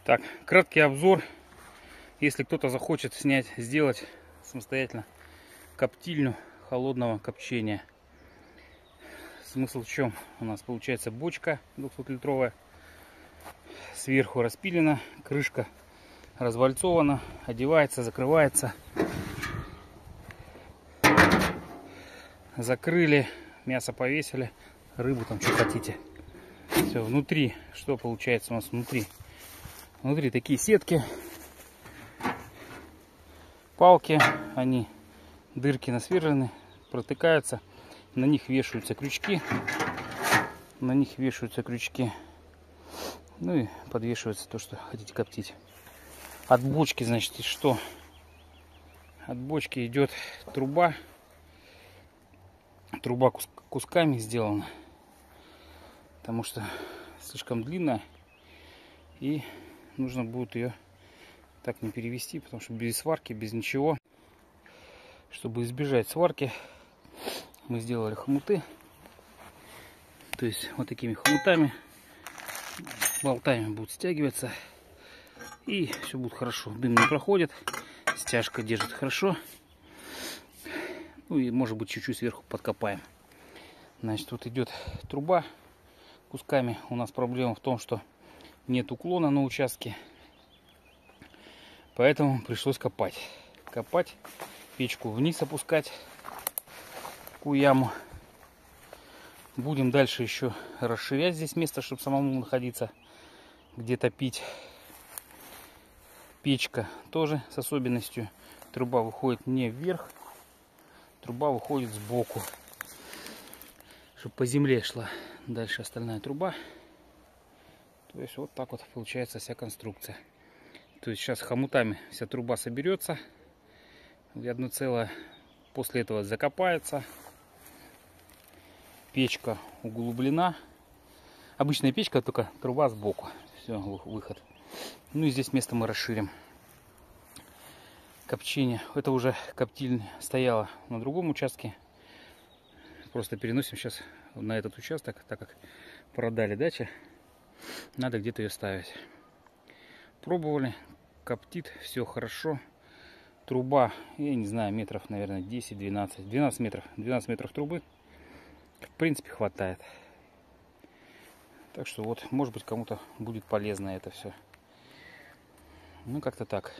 Так, краткий обзор. Если кто-то захочет сделать самостоятельно коптильню холодного копчения. Смысл в чем? У нас получается бочка 200-литровая. Сверху распилена, крышка развальцована, одевается, закрывается. Закрыли, мясо повесили, рыбу там что хотите. Все, внутри, что получается у нас внутри? Внутри такие сетки, палки, они дырки насверлены, протыкаются, на них вешаются крючки, ну и подвешивается то, что хотите коптить. От бочки, значит, что? От бочки идет труба кусками сделана, потому что слишком длинная, и нужно будет ее так не перевести, потому что без сварки, без ничего. Чтобы избежать сварки, мы сделали хомуты. То есть вот такими хомутами, болтами будут стягиваться, и все будет хорошо. Дым не проходит, стяжка держит хорошо. Ну и может быть чуть-чуть сверху подкопаем. Значит, тут идет труба кусками. У нас проблема в том, что нет уклона на участке, поэтому пришлось копать, печку вниз опускать, такую яму. Будем дальше еще расширять здесь место, чтобы самому находиться, где топить. Печка тоже с особенностью: труба выходит не вверх, труба выходит сбоку, чтобы по земле шла дальше остальная труба. То есть вот так вот получается вся конструкция. То есть сейчас хомутами вся труба соберется в одно целое. После этого закопается. Печка углублена. Обычная печка, только труба сбоку. Все, выход. Ну и здесь место мы расширим. Копчение. Это уже коптильня стояла на другом участке. Просто переносим сейчас на этот участок, так как продали дачи. Надо где-то ее ставить. Пробовали, коптит, все хорошо. Труба, я не знаю, метров, наверное, 10-12. 12 метров. 12 метров трубы. В принципе, хватает. Так что вот, может быть, кому-то будет полезно это все. Ну, как-то так.